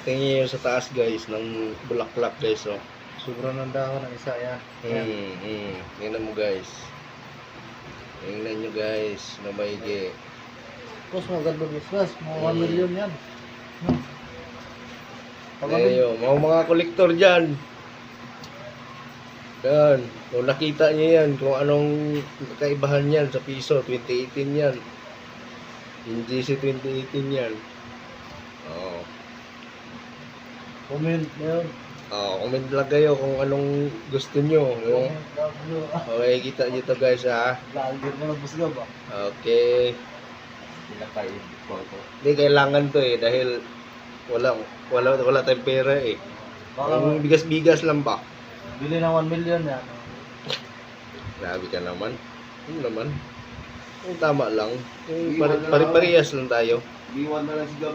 Tingnan nyo yung sa taas guys, ng bulaklak guys, oh. Sobrang ng dahon ng isa yan. Tingnan mo guys. Tingnan nyo guys, na maigi. Tapos maganda business, mga 1 million yan. Tingnan nyo, mga kolektor dyan. Yan, kung nakita nyo yan, kung anong kaibahan yan sa piso, 2018 yan. Yung GC 2018 yan. Oh. Comment na yun. Comment lang kayo kung anong gusto nyo. Yung, okay, kita nyo to guys ha. Vlogger mo ng busga ba? Okay. Hindi kailangan to eh, dahil wala tayong pera eh. Yung bigas-bigas lang ba? Bili ng 1 million yan. Grabe ka naman. Ano naman? Yung tama lang. Yung pare-parehas lang tayo. B1 na lang si